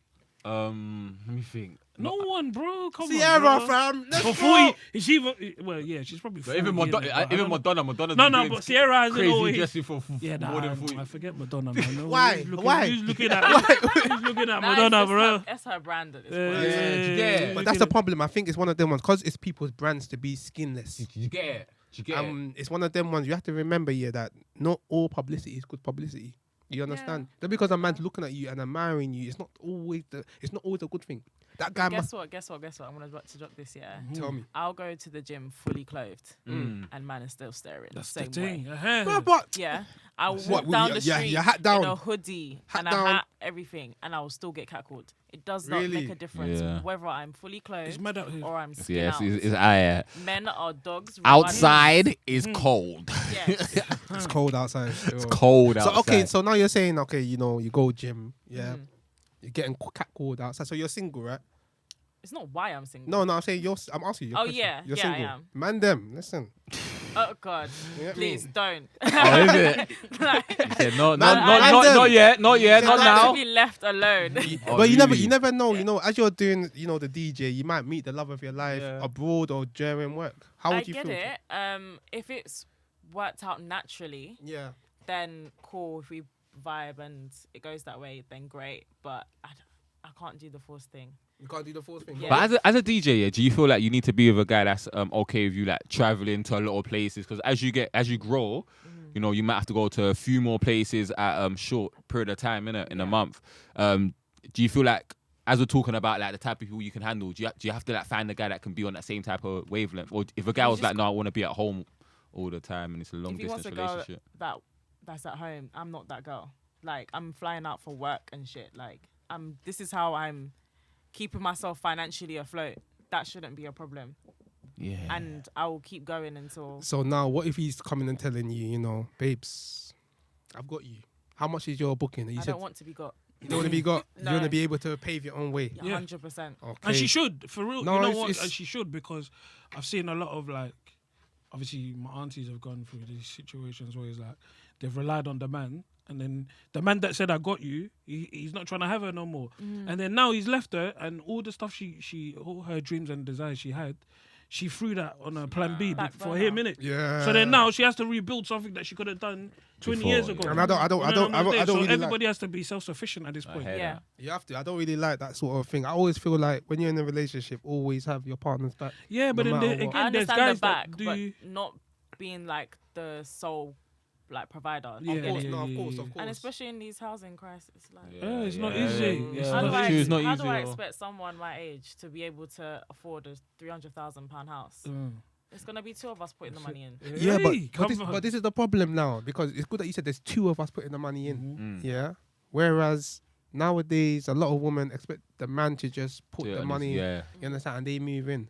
Let me think. No one, bro. Come Sierra, on, bro. fam. Let's For go. 40, is she even? Well, yeah, she's probably. But 40 even years, but I don't know. Madonna's No, been no, doing but Sierra hasn't crazy always. dressing for Yeah, more than 40. I forget Madonna, man. No, Why? Who's looking, Why? Who's looking at? Who's looking at Madonna, bro? That's her brand at this Yeah, point. Yeah. But that's the problem. I think it's one of them ones because it's people's brands to be skinless. You get it. You get it. It's one of them ones you have to remember, yeah, that not all publicity is good publicity. You understand? Just because a man's looking at you and admiring you, it's not always a good thing. That guy Guess must what? I'm about to drop this, yeah. tell me. I'll go to the gym fully clothed, and man is still staring. That's the the same thing. way. But Yeah, I'll walk What, down your- the your- street your hat down. in a hoodie Hat and a down. hat, everything, and I will still get catcalled. It does not Really? make a difference Yeah. whether I'm fully It's clothed mad out here. or I'm skin Yes, out. it's Men are dogs. outside is cold. Yes. it's cold outside. It's cold So outside. okay, so now you're saying you go gym, yeah. You're getting catcalled outside. So you're single, right? It's not why I'm single. No, I'm saying I'm asking you. a Oh, question. yeah. You're Yeah, I single. am. Man, them. Listen. Oh God, Yeah, please me. don't. Oh, is it? Like, He said, no, Man, not yet, not I now. like to be left alone. Oh, But you really? never know. You know, as you're doing, the DJ, you might meet the love of your life Yeah. abroad or during work. How would I you get feel? it. If it's worked out naturally, Yeah. then cool. If we vibe and it goes that way, then great. But I can't do the force thing. You can't do the force thing. Yeah. But as a DJ, yeah, do you feel like you need to be with a guy that's okay with you like traveling to a lot of places? Because as you grow, you might have to go to a few more places at short period of time in a month. Do you feel like, as we're talking about like the type of people you can handle, do you have to like find a guy that can be on that same type of wavelength? Or if a guy was like, no, I want to be at home all the time and it's a long If he wants distance a girl relationship. that's at home, I'm not that girl. Like I'm flying out for work and shit. Like this is how I'm keeping myself financially afloat. That shouldn't be a problem. Yeah. And I will keep going until. So now, what if he's coming and telling you, babes, I've got you. How much is your booking? And you I said don't want to be got. you don't want to be got. You No. want to be able to pave your own way. Yeah. 100%. Okay. And she should, for real. No, you know it's- what? it's- And she should, because I've seen a lot of like, obviously my aunties have gone through these situations where it's like they've relied on the man, and then the man that said I got you, he's not trying to have her no more, and then now he's left her, and all the stuff all her dreams and desires she had, she threw that on a plan B Back for burner. him, innit? Yeah. So then now she has to rebuild something that she could have done 20 Before, years ago. yeah. And I don't So really everybody has to be self-sufficient at this point. hear Yeah. that. You have to. I don't really like that sort of thing. I always feel like when you're in a relationship, always have your partner's back. Yeah, but No then matter what. I again, there's understand guys the back, that do. but not being like the sole like provider. Yeah, Of course, yeah, no, of yeah, course, yeah. of course. And especially in these housing crises, like Yeah, it's not Yeah. easy. Yeah. It's how not do I It's easy. not how do I easy, expect someone my age to be able to afford a £300,000 house? It's gonna be two of us putting the money in. Yeah, Hey, come on. but this is the problem now, because it's good that you said there's two of us putting the money in. Yeah. Whereas nowadays, a lot of women expect the man to just put Yeah, the and money in. yeah. You understand? And they move in.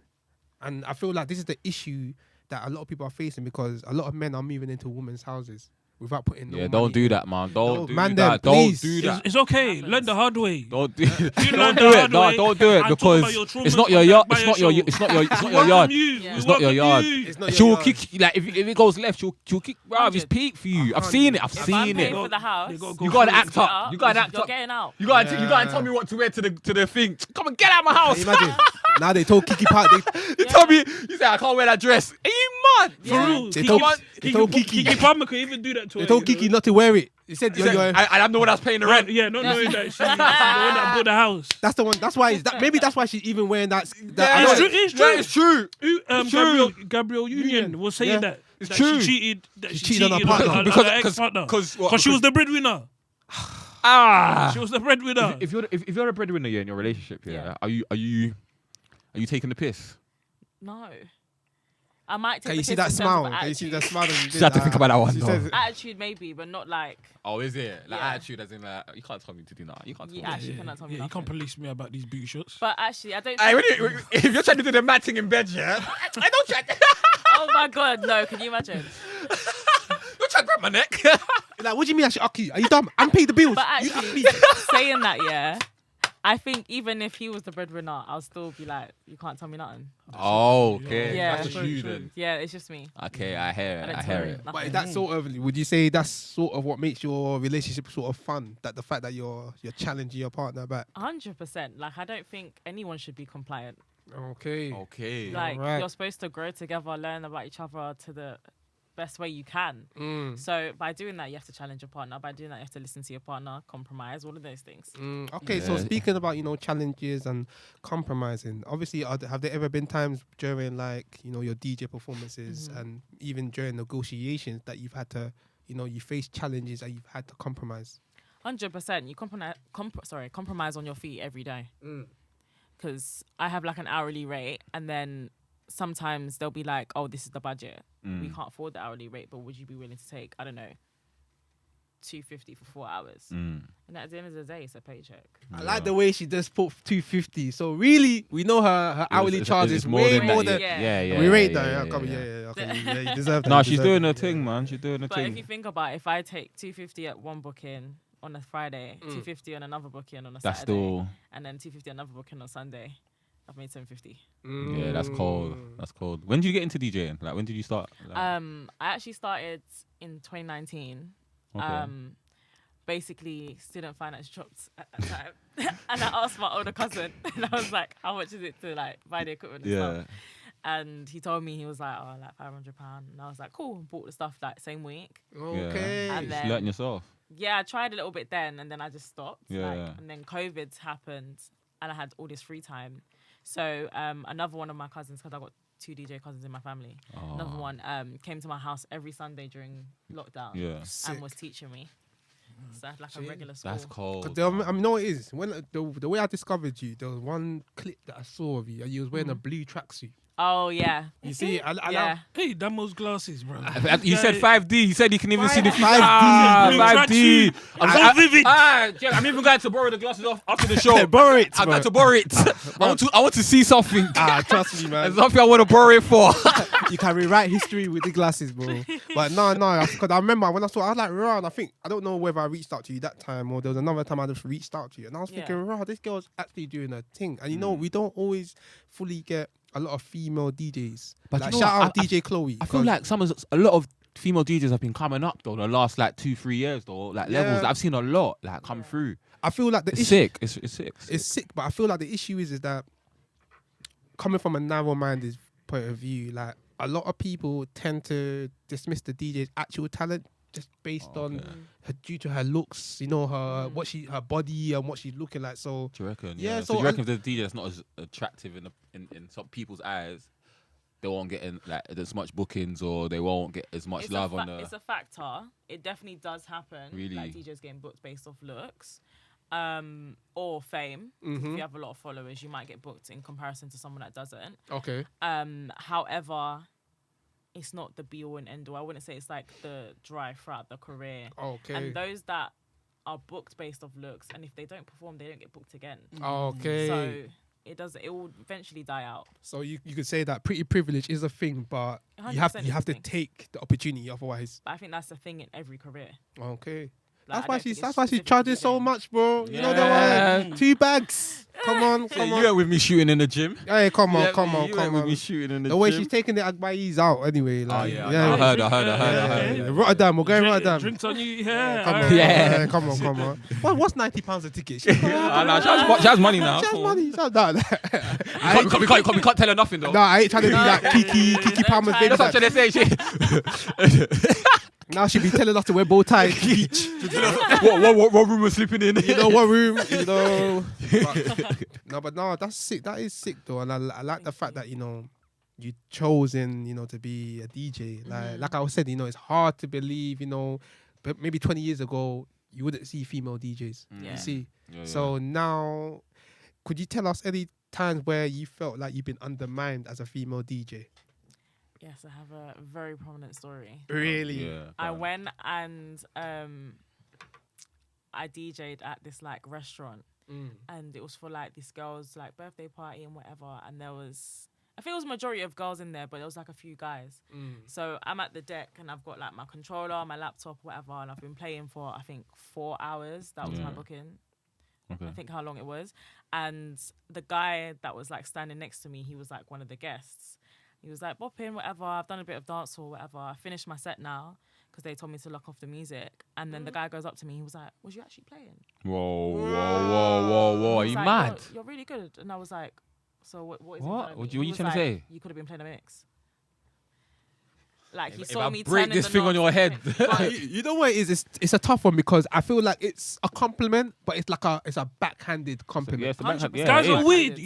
And I feel like this is the issue that a lot of people are facing, because a lot of men are moving into women's houses. without putting no Yeah, money don't do in. that, man. Don't do man, that. them, Don't please. do that. It's okay. Learn the hard way. Don't do, You don't learn the do it. hard No, way. don't do it And talk about because your traumas it's not your on yard. that It's not your. Agbaya It's not your. It's not show. your We yard. welcome you. Yeah. We It's not your welcome yard. you. It's not your She'll yard. kick you. Like if it goes left, she'll kick. Bruv, it's peak for you. I've seen it. I've If I'm seen paying it. for the house, You gotta You gotta through it. act up. You gotta act You're up. getting out. You gotta tell me what to wear to the thing. Come on, get out of my Can house. you imagine? Now they told Kiki Park. You tell me. You say I can't wear that dress. Are you mad? For real. They Kiki- told- Kiki- they told Kiki. Kiki Palmer could even do that to They her. told you know? Kiki not to wear it. He said, He said, I'm the one that's paying the rent. Yeah, not knowing that she's the one that bought the house. that's the one. That's why. Maybe that's why she's even wearing that. Yeah, It's true. It's true. Yeah, it's true. Who, true. Gabrielle Union was saying Yeah. that. It's that true. She cheated. That She she cheated on her cheated partner. on her ex-partner. Because she was the breadwinner. She was the breadwinner. If you're a breadwinner in your relationship, Yeah. are you taking the piss? No. I might take Can you the see piss that in terms smile? of Can you see attitude. that smile? That Just had to think about that one, She though. says, Attitude maybe, but not like Oh, is it? Like Yeah. attitude as in like, you can't tell me to do that. You can't tell you me. actually cannot tell me Yeah, you nothing. can't police me about these booty shots. But actually, I don't. Hey, if you're trying to do the mad thing in bed, yeah, I don't try. Oh my god, no! Can you imagine? Don't try to grab my neck. like, what do you mean I should argue? Are you dumb? I'm paying the bills. But You actually, saying that, yeah, I think even if he was the breadwinner, I'll still be like, you can't tell me nothing. Oh, okay. Yeah. That's just Very you true. then. Yeah, it's just me. Okay, I hear I it. don't I tell hear you it. nothing. But is that sort of, would you say that's sort of what makes your relationship sort of fun? That the fact that you're challenging your partner back. 100%. Like, I don't think anyone should be compliant. Okay. Okay. Like, Alright. you're supposed to grow together, learn about each other to the best way you can. So by doing that, you have to challenge your partner. By doing that, you have to listen to your partner, compromise, all of those things. Okay, so Yeah. speaking about, challenges and compromising, obviously, have there ever been times during, like, your DJ performances and even during negotiations that you've had to, you face challenges and you've had to compromise? 100%. You compromise on your feet every day. Because I have like an hourly rate, and then sometimes they'll be like, "Oh, this is the budget. We can't afford the hourly rate, but would you be willing to take, I don't know, $250 for 4 hours?" And at the end of the day, it's a paycheck. I like the way she just put 250. So really, we know her hourly charge is way more than. Yeah. We rate that. that. Okay, yeah, you deserve that. No, you she's deserve doing it. her thing, man. She's doing her But if thing. you think about it, if I take 250 at one booking on a Friday, 250 on another booking on a That's Saturday, still. and then 250 on another booking on Sunday, I've made 750. Yeah, that's cold. That's cold. When did you get into DJing? Like, when did you start? Like, I actually started in 2019. okay. Basically, student finance dropped at that time. And I asked my older cousin, and I was like, how much is it to like buy the equipment and yeah. stuff? And he told me, he was like, oh, like £500. And I was like, cool. Bought the stuff like same week. Okay. Yeah. And Just then- learning yourself. Yeah, I tried a little bit then, and then I just stopped. Yeah, like, yeah. And then COVID happened, and I had all this free time. So another one of my cousins, because I got 2 DJ cousins in my family, another one came to my house every Sunday during lockdown Yeah. and was teaching me. So I had like a regular school. That's cold. Because I know what it is. When the way I discovered you, there was one clip that I saw of you, and you was wearing a blue tracksuit. Oh, yeah. You see, I Yeah. Hey, Damo's glasses, bro. You said 5D. You said you can even see the 5D. Blue 5D. tracksuit. So vivid. I'm even going to borrow the glasses off after the show. borrow it. I got to borrow it. I want to see something. Trust me, man. There's something I want to borrow it for. You can rewrite history with the glasses, bro. But no, because I remember when I saw, I was like, "Rah," and I don't know whether I reached out to you that time or there was another time I just reached out to you, and I was thinking, "Rah, this girl's actually doing her thing." And we don't always fully get a lot of female DJs. But like, you know shout what? out DJ Chloe. I feel like a lot of female DJs have been coming up though the last like 2-3 years though. Like levels. I've seen a lot like come through. I feel like the It's issue, sick. It's sick. it's sick, but I feel like the issue is that coming from a narrow-minded point of view, like a lot of people tend to dismiss the DJ's actual talent just based on her, due to her looks, her body and what she's looking like. So Do you reckon? Yeah, So so do you reckon if there's a DJ that's not as attractive in some people's eyes, they won't get like as much bookings or they won't get as much love on the. It's a factor. It definitely does happen. Really? Like DJs getting booked based off looks. Or fame. If you have a lot of followers, you might get booked in comparison to someone that doesn't. okay, However, it's not the be all and end all. I wouldn't say it's like the drive throughout the career. okay, And those that are booked based off looks, and if they don't perform, they don't get booked again. okay. So it will eventually die out. So you could say that pretty privilege is a thing, but you have 100% you have it's a to thing. take the opportunity. Otherwise, But I think that's the thing in every career. okay. Like, That's why I don't she's think that's it's why she's specific to charging so DJing. much, bro. You know Yeah. that one? 2 bags. Come on, come You on. went with me shooting in the gym. Hey, come on, Yeah, come on, you come went with on. me shooting in the The way gym. she's taking the Agbayis out, anyway. Oh Like, yeah, I yeah, heard. yeah. Rotterdam, we're going Rotterdam. Drinks on you, yeah. Come on, alright. Yeah. come on. Well, what's £90 a ticket? She She has money now. She has Come on. money. She has that. We can't tell her nothing though. No, I ain't trying to do that. Keke Don't Palmer's try baby. That's what I'm dad. trying to say. Now she be telling us to wear bow ties to the beach. What room we're sleeping in? You know what room? You know. But no, that's sick. That is sick though, and I like the fact that you chosen to be a DJ. Like I was saying, it's hard to believe. But maybe 20 years ago you wouldn't see female DJs. Yeah. You see. Yeah. So now, could you tell us any times where you felt like you've been undermined as a female DJ? Yes, I have a very prominent story. Really? Yeah. I went and I DJ'd at this like restaurant, and it was for like this girl's like birthday party and whatever. And I think it was a majority of girls in there, but there was like a few guys. So I'm at the deck and I've got like my controller, my laptop, whatever, and I've been playing for I think 4 hours. That was my booking. Okay. I think how long it was. And the guy that was like standing next to me, he was like one of the guests. He was like, bopping, whatever. I've done a bit of dance or whatever. I finished my set now because they told me to lock off the music. And then the guy goes up to me. He was like, was you actually playing? Whoa. Are He you was like, mad? You're really good. And I was like, so what is What? in front of me? What He you was trying to like, say? You could have been playing a mix. Like, he If saw I me break turning this the thing on knobs your head. But You know what it is? It's a tough one because I feel like it's a compliment, but it's like it's a backhanded compliment. Yeah, it's the backhand- 100%. yeah, Guys it are is. weird.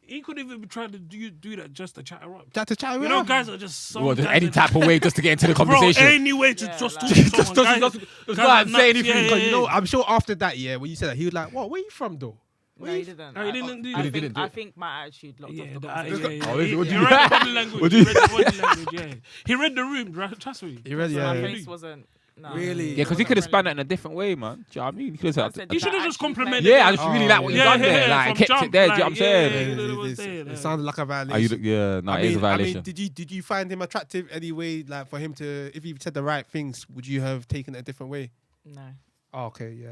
He could even be trying to do that just to chat her up. That's a chat. You know, guys are just so. Well, just guys any are type of way just to get into the Bro, conversation. any way to Yeah, just like- talk to Just someone. go Guys and are say nuts. anything, Yeah, Because yeah, I'm sure after that, when you said that, he was like, "What? Where you from, though?" no, he didn't. No, he didn't do I that. think, do I it. think my attitude locked off Yeah, the that, conversation. yeah. Oh, what do He you- read the body language. What do He you- read the body language. Yeah, he read the room. Trust me. You ready? So Yeah. my yeah. face wasn't. No, Really? Yeah, because he wasn't could have spun friendly. that in a different way, man. Do you know what I mean? He could I have said, You "Did should that have just actually complimented play?" Yeah, I just really like what you done there. Like, from kept it jump, there. Do you know like, what I'm saying? yeah, It- you know it- what I'm it's- saying, It sounds like a Are violation. you, yeah, no, it is a violation. Did you find him attractive anyway? Like for him to, if he said the right things, would you have taken it a different way? No. Oh, okay, yeah.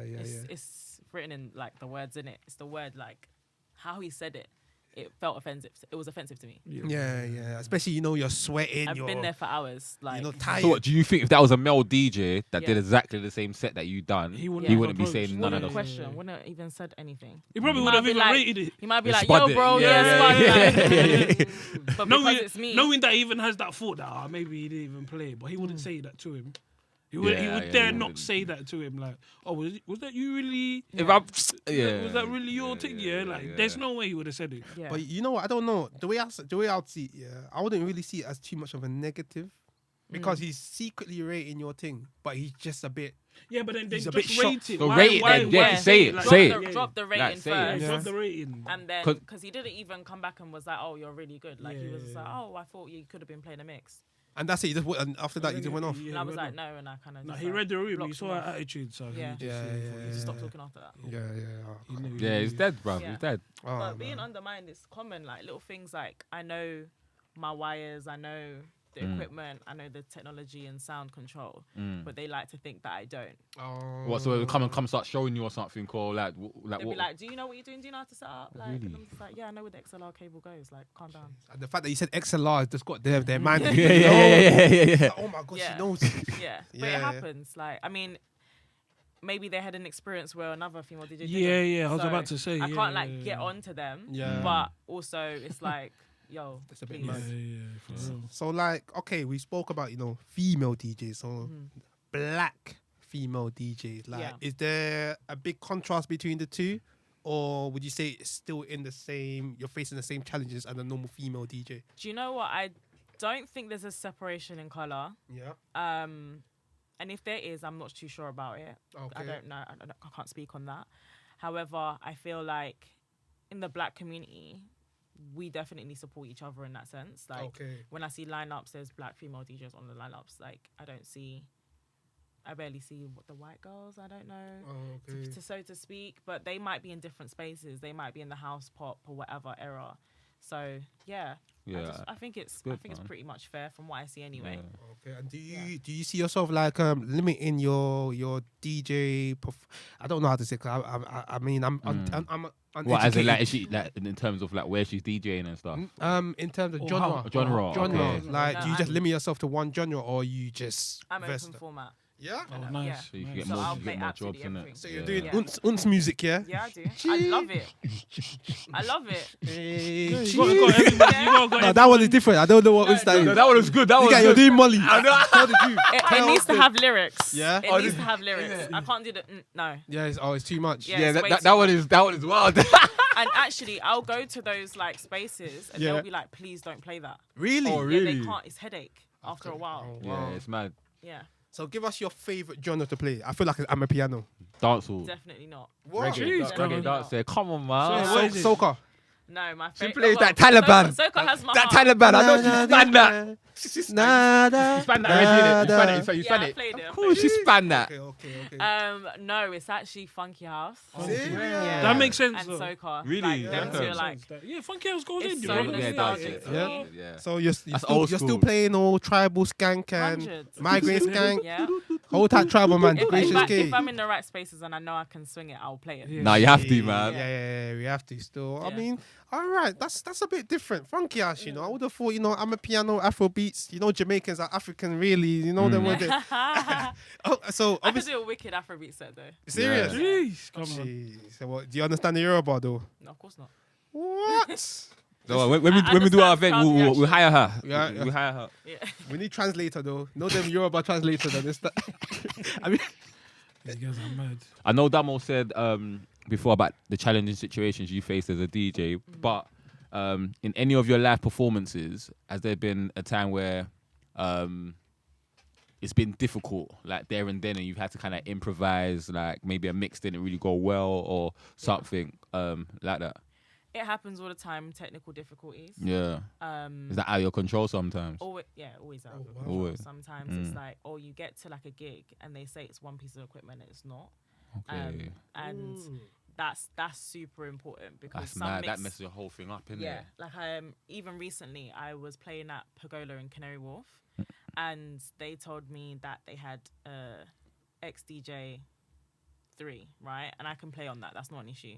It's written in like the words in it. It's the word like how he said it. It felt offensive. It was offensive to me. Yeah. Especially you're sweating. I've you're, been there for hours. Like tired. So what, do you think if that was a male DJ that Yeah. did exactly the same set that you done, He he wouldn't wouldn't be have saying approached. none of wouldn't those? question. Wouldn't even said anything. He probably He would might have be even like- rated it. He might be Yeah, like, spud yo, it. bro, Yeah, spud yeah, it. yeah. But Knowing, because it's me. knowing that he even has that thought that maybe he didn't even play, but he wouldn't say that to him. He would Yeah, dare he not wouldn't. say that to him. Like, oh, was that you really? If I'm, yeah, Was that really your thing? Yeah, like, there's no way he would have said it. Yeah. But you know what? I don't know. The way I'd see it, I wouldn't really see it as too much of a negative. Because he's secretly rating your thing, but he's just a bit. Yeah, but then they He's a just bit shocked. rate it. So rate it then, yeah, say it, Like, say drop it. the- Drop the rating Like, say it. first. Yeah. Drop the rating. And then, 'Cause- because he didn't even come back and was like, oh, you're really good. Like, he was just like, oh, I thought you could have been playing a mix. And that's it. He just went, and after that, he just went off. Yeah, And I was went like, off. no, and I kind of. No, he read the room. He blocked saw him her off. attitude, so Yeah. he just He stopped talking after that. Yeah. He knew- yeah, he's dead, bro. Yeah. He's dead. Oh, But being man. undermined is common. Like little things like I know my wires, I know the equipment, I know the technology and sound control, but they like to think that I don't. Oh. What? So come start showing you or something, or like They'll what? be like, "Do you know what you're doing? Do you know how to set up?" Like, Really? and I'm just like, "Yeah, I know where the XLR cable goes. Like, calm down." And the fact that you said XLR has just got their mind. yeah. Oh my god, Yeah. she knows. Yeah, but Yeah. it happens. Like, I mean, maybe they had an experience where another female DJ. Yeah, didn't. yeah, I was So about to say, I yeah, can't like yeah, get yeah. onto them. Yeah. But also, it's like, yo, That's a bit please. Yeah, mad. yeah, for real. So like, okay, we spoke about female DJs, so black female DJs. Like, Yeah. is there a big contrast between the two, or would you say it's still in the same? You're facing the same challenges as a normal female DJ. Do you know what? I don't think there's a separation in color. Yeah. And if there is, I'm not too sure about it. I Okay. don't know. I can't speak on that. However, I feel like in the black community, we definitely support each other in that sense. Like Okay. when I see lineups, there's black female DJs on the lineups. Like I don't see I barely see what the white girls. I don't know. Oh, okay. So to speak, but they might be in different spaces. They might be in the house pop or whatever era. So yeah, I think it's good, it's man. pretty much fair from what I see anyway. Okay, and do you see yourself like limiting your DJ? I don't know how to say. 'Cause I mean I'm What, as in, like, uneducated. is she, like, in terms of like where she's DJing and stuff? In terms of Or genre, how- Genre, okay. like No, do you just I'm- limit yourself to one genre or you just I'm open versatile? format. Yeah. Oh, Yeah. nice. So you can nice. get So more, I'll you play get more absolutely jobs in it. everything. So you're doing Yeah. unz music, yeah? Yeah, I do. I love it. I love it. Hey, You gotta everybody. You gotta go. no, that one is different. I don't know what unz that is. No, that one was good. That You was guys, you're good. doing Molly. Tell the truth. It needs to have lyrics. Yeah? It Oh, needs to have lyrics. I can't do the no. Yeah, it's too much. Yeah. Yeah, it's way that too one much. is wild. And actually, I'll go to those like spaces and Yeah. they'll be like, "Please don't play that." Really? Oh, Yeah, really? they can't. It's headache after a while. Oh, Yeah, wow. it's mad. Yeah, So give us your favorite genre to play. I feel like I'm a piano. Dancehall. definitely not. What? Jeez, Reggae come on. dance there. Come on, man. So what is it? Soca. No, my She favorite. plays that Taliban. Soca has my That heart. Taliban. I know she span that. Nada. You span that already, innit? You span it. You Yeah, span I it. played it. I Of course, she span that. Okay. No, it's actually Funky House. See? Yeah. That makes sense. And though. Soca. Really? Like, Yeah. them two are like. Yeah, Funky House goes It's in. so you know? Yeah, nostalgic that's it. to Yeah. me. Yeah. So you're That's old still school. playing all tribal skank and Hundreds. migraine skank, Yeah. whole type tribal man. Gracious K. If I'm in the right spaces and I know I can swing it, I'll play it. Yeah. Nah, you have to, Yeah, man. yeah, we have to still. I Yeah. mean, all right, that's a bit different. Funky house, you know. I would have thought, I'm a piano, Afro beats. Jamaicans are African, really. You know them with it. Oh, so I could obviously, do a wicked Afrobeat set though. serious. Yeah. Jeez, come on. Jeez. So what, do you understand the Yoruba though? No, of course not. What? So when we I do our understand event, crowd we'll reaction. hire her. Yeah, We'll hire her. Yeah. We need translator though. No them Yoruba translator though. This I mean, These guys are mad. I know Damo said before about the challenging situations you faced as a DJ, but in any of your live performances, has there been a time where it's been difficult, like there and then, and you've had to kind of improvise, like maybe a mix didn't really go well or something like that? It happens all the time. Technical difficulties. Yeah. Is that out of your control sometimes? Always out of wow. control. Always. Sometimes it's like, you get to like a gig and they say it's one piece of equipment and it's not. Okay. And that's super important because That's some mad. That mix- messes the whole thing up, innit? Yeah, like even recently I was playing at Pagola in Canary Wharf, and they told me that they had XDJ 3, right? And I can play on that. That's not an issue.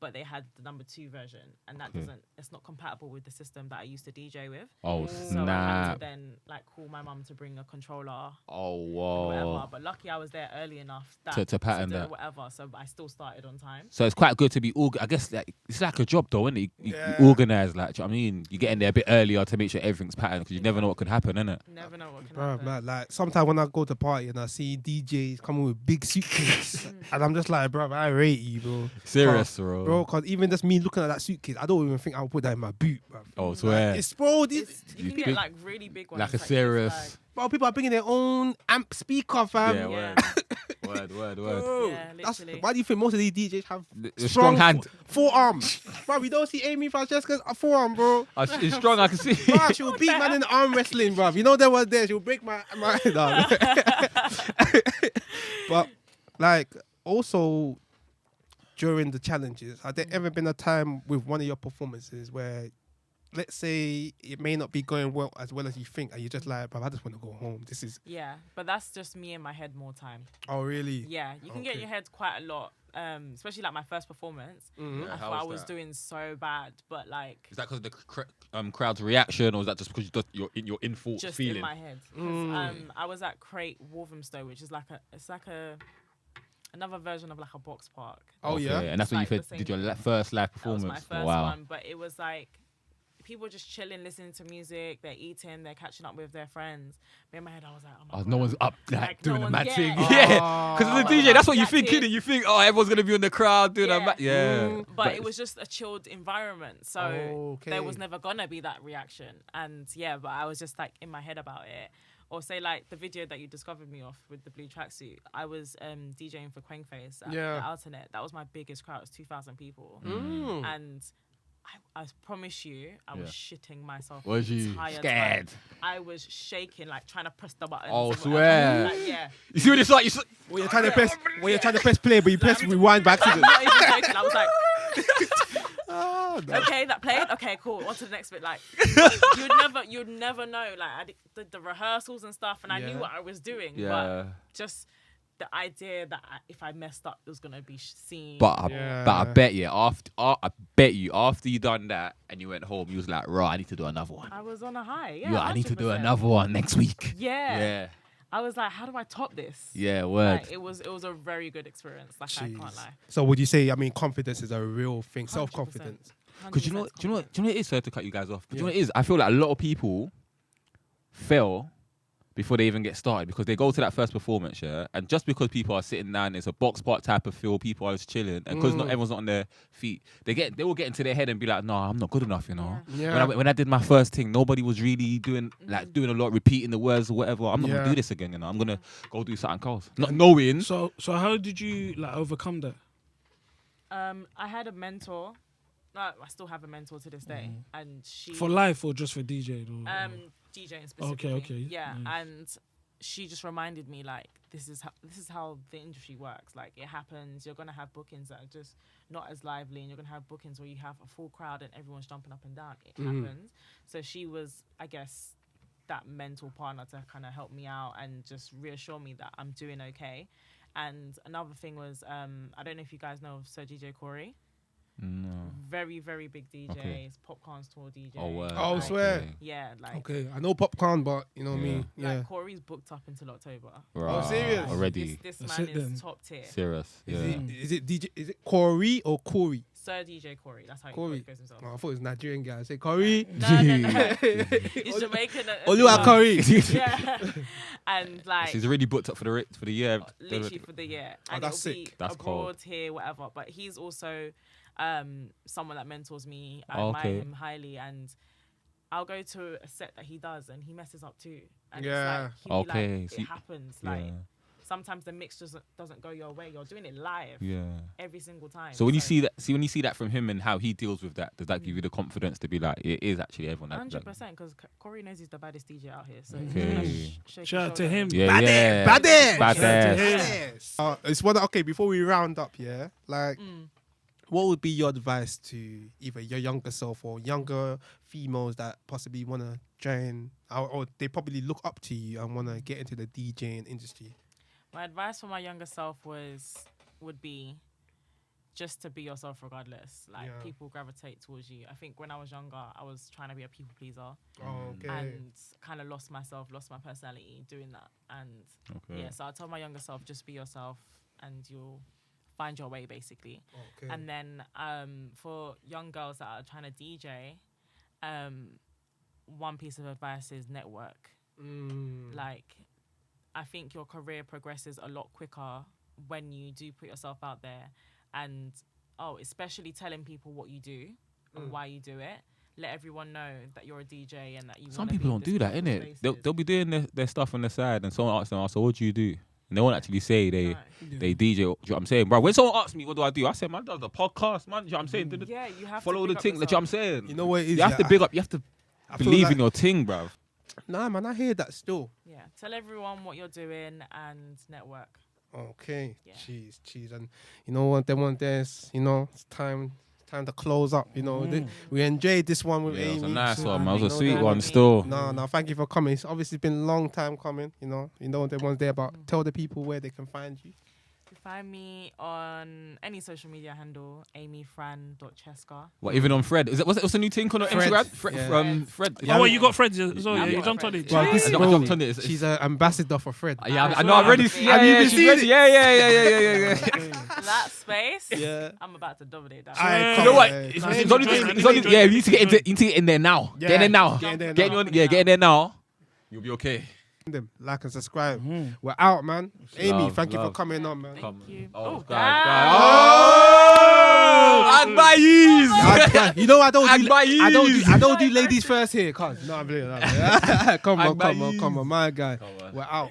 But they had the number 2 version, and that it's not compatible with the system that I used to DJ with. Oh, So I had snap. to then like call my mum to bring a controller. Oh, Whatever, whoa. but lucky I was there early enough To pattern do that. whatever. So I still started on time. So it's quite good to be I guess like, it's like a job though, isn't it? You Yeah. organise, like, do you know what I mean? You get in there a bit earlier to make sure everything's patterned because you never know what could happen, innit? Never know what can bro, happen. man, like sometimes when I go to party and I see DJs coming with big suitcases, and I'm just like, bro, I rate you, bro. Serious, bro. Bro, because even just me looking at that suitcase, I don't even think I would put that in my boot, bro. Oh, swear. It's bro, You can big- get like really big ones. Like a it's serious. bro, people are bringing their own amp speaker, fam. Yeah, Yeah. word. word. Bro, Yeah, that's, literally. why do you think most of these DJs have A strong hand. forearms? Bro, we don't see Amy Francesca's forearm, bro. It's strong, I can see. Bro, she'll beat man in arm wrestling, bro. You know there was there, she'll break my no. But like also during the challenges, has there ever been a time with one of your performances where, let's say, it may not be going well as you think, and you're just like, bro, I just want to go home. This is Yeah, but that's just me in my head more time. oh really? Yeah, you can get in your head quite a lot, especially like my first performance. Yeah, I how thought I was was that? doing so bad, but like Is that because of the crowd's reaction, or is that just because you're in full just feeling? in my head. 'Cause, I was at Crate Walthamstow, which is like another version of like a box park. Oh Okay, yeah. and that's when you Like the did same your thing. first live That was performance. my first Wow. one, but it was like people just chilling, listening to music. They're eating, they're catching up with their friends. Me in my head, I was like, oh my Oh, God. no one's up like Like, doing no a one's mad thing. getting- Yeah, because as a DJ, that's what you think, Distracted. innit? You think, oh, everyone's gonna be in the crowd doing a Yeah. mad. Yeah, But it was just a chilled environment, so Okay. there was never gonna be that reaction. And yeah, but I was just like in my head about it. Or say like the video that you discovered me off with the blue tracksuit. I was DJing for Quangface at Yeah. the Alternate. That was my biggest crowd. It was 2,000 people, Mm. and I promise you, I was shitting myself. Was the you entire scared? time. I was shaking, like trying to press the button. Oh, swear. Like, yeah. You see what it's like? You When you're trying to press, play, but you press rewind back to I'm not even joking. I was like, the. okay, that played. Okay, cool. On to the next bit. Like, you'd never know. Like, I did the rehearsals and stuff, and I knew what I was doing. Yeah. But just the idea that if I messed up, it was gonna be seen. But I bet you after you done that and you went home, you was like, right, I need to do another one. I was on a high. Yeah, I need to do 100%. another one next week. Yeah. I was like, how do I top this? Yeah, word. Like, it was a very good experience. Like, I can't lie. So would you say? I mean, confidence is a real thing. 100%. Self-confidence. Because you know what it is, sorry to cut you guys off. But you know what it is? I feel like a lot of people fail before they even get started because they go to that first performance, and just because people are sitting down, it's a box part type of feel, people are just chilling, and because not everyone's not on their feet, they will get into their head and be like, no, I'm not good enough, you know. Yeah. When I did my first thing, nobody was really doing a lot, repeating the words or whatever. I'm not gonna do this again, you know. I'm gonna go do something else. Not knowing. So how did you like overcome that? I had a mentor. I still have a mentor to this day, and she For life or just for DJ? DJing specifically. Okay. Yeah, and she just reminded me like this is how the industry works. Like it happens. You're gonna have bookings that are just not as lively, and you're gonna have bookings where you have a full crowd and everyone's jumping up and down. It happens. So she was, I guess, that mental partner to kind of help me out and just reassure me that I'm doing okay. And another thing was, I don't know if you guys know of Sir DJ Corey. No. Very, very big DJ. Okay. He's Popcorn's tour DJ. Oh, like, swear. Yeah, like. Okay, I know Popcorn, but you know me. Yeah. Like Corey's booked up until October. Right. Oh, serious? Already. This That's man it then. is top tier. Serious. Yeah. Is it DJ? Is it Corey or Corey? Sir DJ Corey. That's how Corey. he goes himself. Oh, I thought it was Nigerian guy. I say Corey. No. He's Jamaican. Olua Corey. Yeah. And like. He's already booked up for the year. Literally for the year. And that's it'll be sick. That's abroad, cold. here, whatever. But he's also someone that mentors me. I admire him highly, and I'll go to a set that he does, and he messes up too. And Yeah. it's like, he'll be like, See- it happens. Like sometimes the mix doesn't go your way. You're doing it live. Yeah. Every single time. So when you see that from him and how he deals with that, does that give you the confidence to be like, it is actually everyone? 100%, because Corey knows he's the baddest DJ out here. So Okay. Shout out to him. Yeah, Badass. It's one. Okay, before we round up, like, what would be your advice to either your younger self or younger females that possibly want to join, or they probably look up to you and want to get into the DJing industry? My advice for my younger self would be just to be yourself regardless. Like people gravitate towards you. I think when I was younger, I was trying to be a people pleaser. Oh, okay. And kind of lost myself, lost my personality doing that. And so I tell my younger self, just be yourself and you'll find your way basically. Okay. And then for young girls that are trying to DJ, one piece of advice is network. Like, I think your career progresses a lot quicker when you do put yourself out there, and especially telling people what you do and why you do it. Let everyone know that you're a DJ and that you. Some people don't do that, innit? They'll be doing their stuff on the side, and someone asks them, "So what do you do?" And they won't actually say they DJ. Do you know what I'm saying, bro? When someone asks me, "What do I do?" I say, "Man, does the podcast, man." Do you know what I'm saying? Yeah, you have follow to the thing. Do you know what I'm saying? You know what it is? You have to big up. You have to believe in your thing, bro. Nah, man, I hear that still. Yeah, tell everyone what you're doing and network. Okay. Yeah. Jeez. And you know what? It's time to close up. You know, we enjoyed this one with Amy. It was a nice one, man. It was a Thank sweet you. one still. No, thank you for coming. It's obviously been a long time coming. You know the ones there, but tell the people where they can find you. You find me on any social media handle, amyfran.cheska. What, even on Fred? What's the new thing on Fred. Instagram? Yeah. Fred. Oh, well, you got friends as well. Yeah, You I've jumped got on it. friends. Well, this I bro, jumped on it. she's an ambassador for Fred. Yeah, I know. I've already seen. Have you Yeah, been she's seeing ready. it? Yeah. That space, Yeah. I'm about to dominate that. Aight, You know what? Hey, It's hey, only join, thing. man. It's only. Join. Yeah, you need to get in there now. Yeah. Get in there now. Get in there Get now. in there now. You'll be okay. them, like and subscribe. We're out, man. Amy, Love, thank you for love. coming on, man. Thank you. Oh, guys. Oh, Agbaya. You know I don't do Agbaya. I don't do ladies first here, cuz. No, I'm believing that. Come on, Agbaya. my guy. Come on. We're out.